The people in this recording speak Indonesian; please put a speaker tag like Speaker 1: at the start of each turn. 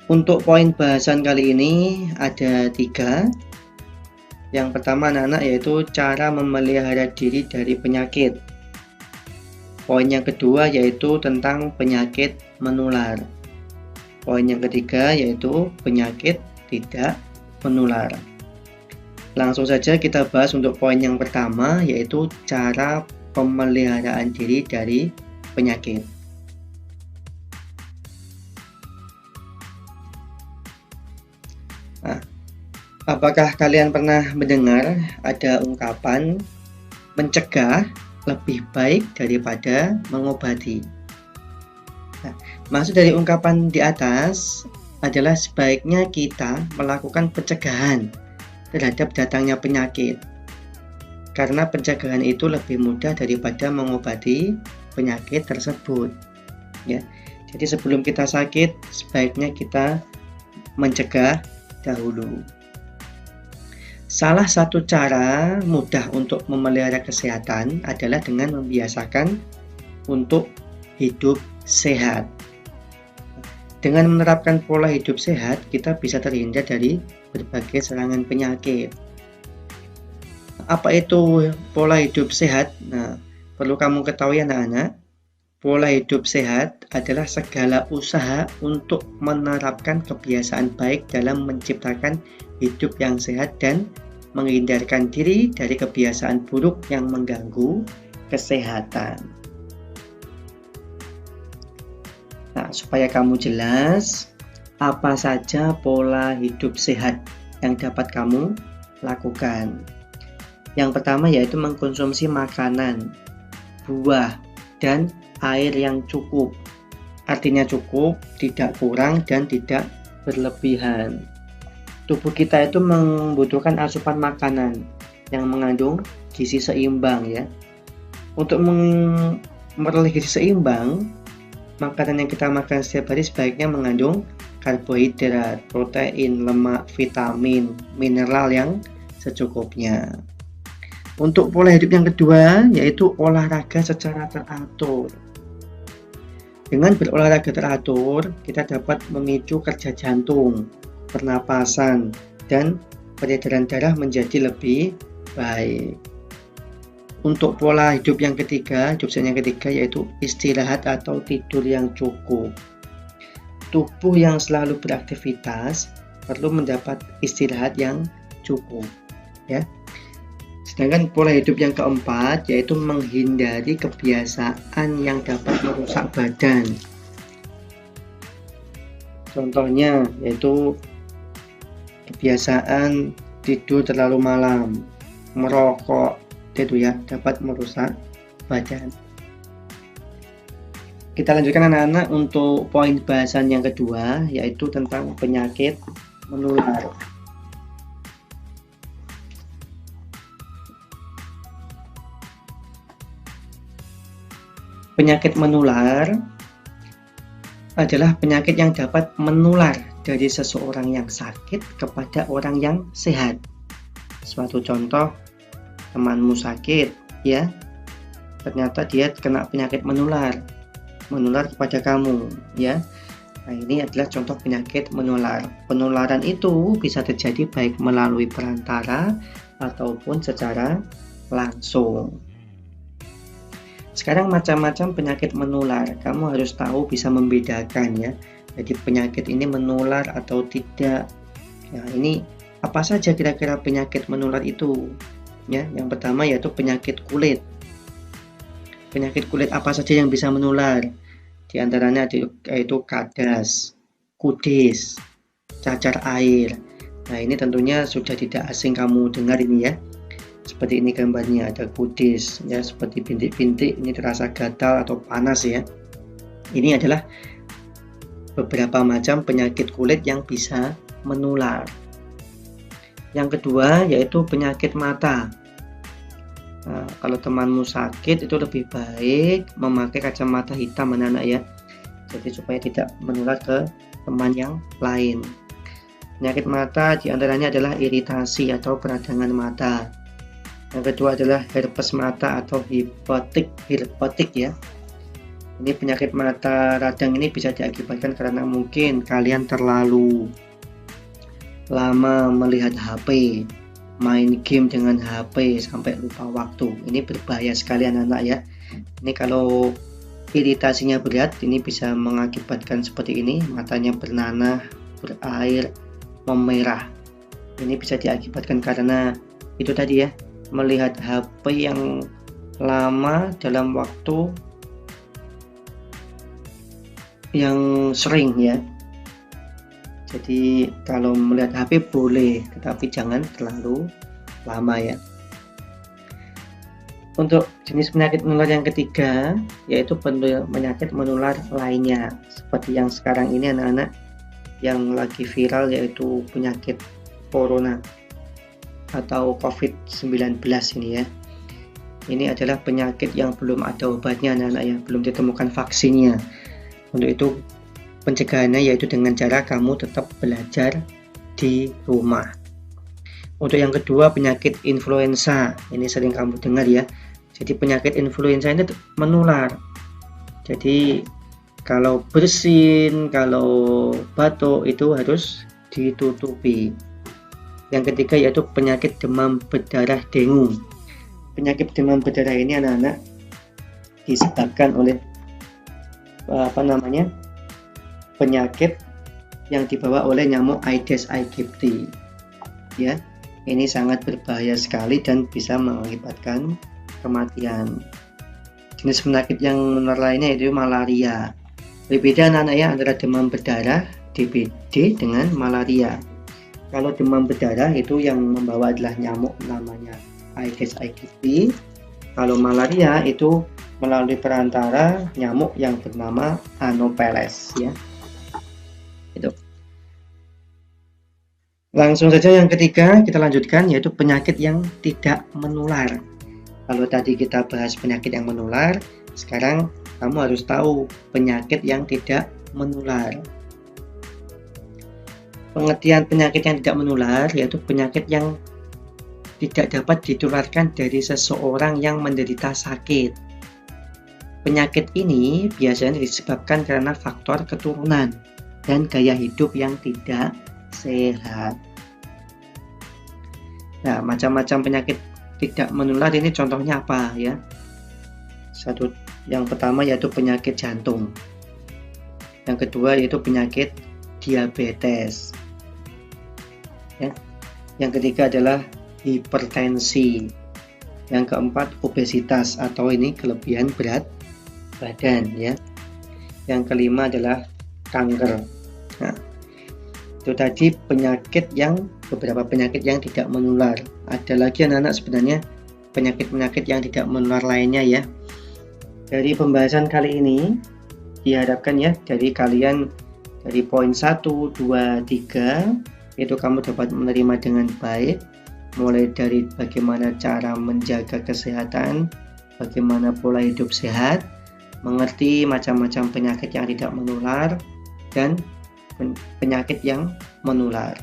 Speaker 1: Untuk poin bahasan kali ini ada 3. Yang pertama anak-anak yaitu cara memelihara diri dari penyakit. Poin yang kedua yaitu tentang penyakit menular. Poin yang ketiga yaitu penyakit tidak menular. Langsung saja kita bahas untuk poin yang pertama yaitu cara pemeliharaan diri dari penyakit. Nah, apakah kalian pernah mendengar ada ungkapan mencegah lebih baik daripada mengobati? Nah, maksud dari ungkapan di atas adalah sebaiknya kita melakukan pencegahan terhadap datangnya penyakit, karena pencegahan itu lebih mudah daripada mengobati penyakit tersebut. Ya, jadi sebelum kita sakit, sebaiknya kita mencegah dahulu. Salah satu cara mudah untuk memelihara kesehatan adalah dengan membiasakan untuk hidup sehat. Dengan menerapkan pola hidup sehat, kita bisa terhindar dari berbagai serangan penyakit. Apa itu pola hidup sehat? Nah, perlu kamu ketahui anak-anak, pola hidup sehat adalah segala usaha untuk menerapkan kebiasaan baik dalam menciptakan hidup yang sehat dan menghindarkan diri dari kebiasaan buruk yang mengganggu kesehatan. Nah, supaya kamu jelas, apa saja pola hidup sehat yang dapat kamu lakukan. Yang pertama yaitu mengkonsumsi makanan, buah, dan air yang cukup. Artinya cukup, tidak kurang dan tidak berlebihan. Tubuh kita itu membutuhkan asupan makanan yang mengandung gizi seimbang ya. Untuk memperoleh gizi seimbang, makanan yang kita makan setiap hari sebaiknya mengandung karbohidrat, protein, lemak, vitamin, mineral yang secukupnya. Untuk pola hidup yang kedua yaitu olahraga secara teratur. Dengan berolahraga teratur, kita dapat memicu kerja jantung, pernapasan, dan peredaran darah menjadi lebih baik. Untuk pola hidup yang ketiga, yaitu istirahat atau tidur yang cukup. Tubuh yang selalu beraktivitas perlu mendapat istirahat yang cukup, ya. Sedangkan pola hidup yang keempat yaitu menghindari kebiasaan yang dapat merusak badan. Contohnya yaitu kebiasaan tidur terlalu malam, merokok, itu ya dapat merusak badan. Kita lanjutkan anak-anak untuk poin bahasan yang kedua yaitu tentang penyakit menular. Penyakit menular adalah penyakit yang dapat menular dari seseorang yang sakit kepada orang yang sehat. Suatu contoh, temanmu sakit, ya, ternyata dia kena penyakit menular kepada kamu, ya. Nah, ini adalah contoh penyakit menular. Penularan itu bisa terjadi baik melalui perantara ataupun secara langsung. Sekarang macam-macam penyakit menular, kamu harus tahu bisa membedakan ya. Jadi penyakit ini menular atau tidak. Ya, ini apa saja kira-kira penyakit menular itu? Ya, yang pertama yaitu penyakit kulit. Penyakit kulit apa saja yang bisa menular? Di antaranya yaitu kadas, kudis, cacar air. Nah, ini tentunya sudah tidak asing kamu dengar ini ya. Seperti ini gambarnya, ada kudis ya, seperti bintik-bintik, ini terasa gatal atau panas ya. Ini adalah beberapa macam penyakit kulit yang bisa menular. Yang kedua yaitu penyakit mata. Nah, kalau temanmu sakit itu lebih baik memakai kacamata hitam anak-anak ya, jadi supaya tidak menular ke teman yang lain. Penyakit mata diantaranya adalah iritasi atau peradangan mata. Yang kedua adalah herpes mata atau hipotik ya. Ini penyakit mata radang ini bisa diakibatkan karena mungkin kalian terlalu lama melihat HP, main game dengan HP sampai lupa waktu. Ini berbahaya sekali anak-anak ya. Ini kalau iritasinya berat, ini bisa mengakibatkan seperti ini, matanya bernanah, berair, memerah. Ini bisa diakibatkan karena itu tadi ya, melihat HP yang lama dalam waktu yang sering ya. Jadi kalau melihat HP boleh, tetapi jangan terlalu lama ya. Untuk jenis penyakit menular yang ketiga, yaitu penyakit menular lainnya, seperti yang sekarang ini anak-anak yang lagi viral, yaitu penyakit corona atau COVID-19 ini ya. Ini adalah penyakit yang belum ada obatnya anak-anak ya, belum ditemukan vaksinnya. Untuk itu pencegahannya yaitu dengan cara kamu tetap belajar di rumah. Untuk yang kedua, penyakit influenza. Ini sering kamu dengar ya. Jadi penyakit influenza ini menular. Jadi kalau bersin, kalau batuk itu harus ditutupi. Yang ketiga yaitu penyakit demam berdarah dengue. Penyakit demam berdarah ini anak-anak disebabkan oleh penyakit yang dibawa oleh nyamuk Aedes aegypti ya. Ini sangat berbahaya sekali dan bisa mengakibatkan kematian. Jenis penyakit yang menular lainnya yaitu malaria. Berbeda anak-anak ya antara demam berdarah DBD dengan malaria. Kalau demam berdarah itu yang membawa adalah nyamuk namanya Aedes aegypti. Kalau malaria itu melalui perantara nyamuk yang bernama Anopheles ya. Itu. Langsung saja yang ketiga kita lanjutkan, yaitu penyakit yang tidak menular. Kalau tadi kita bahas penyakit yang menular, sekarang kamu harus tahu penyakit yang tidak menular. Pengertian penyakit yang tidak menular yaitu penyakit yang tidak dapat ditularkan dari seseorang yang menderita sakit. Penyakit ini biasanya disebabkan karena faktor keturunan dan gaya hidup yang tidak sehat. Nah, macam-macam penyakit tidak menular ini contohnya apa ya? Yang pertama yaitu penyakit jantung. Yang kedua yaitu penyakit diabetes. Ya. Yang ketiga adalah hipertensi. Yang keempat obesitas atau ini kelebihan berat badan ya. Yang kelima adalah kanker. Nah, itu tadi beberapa penyakit yang tidak menular. Ada lagi anak-anak sebenarnya penyakit-penyakit yang tidak menular lainnya ya. Dari pembahasan kali ini diharapkan ya dari kalian dari poin 1, 2, 3 itu kamu dapat menerima dengan baik, mulai dari bagaimana cara menjaga kesehatan, bagaimana pola hidup sehat, mengerti macam-macam penyakit yang tidak menular dan penyakit yang menular.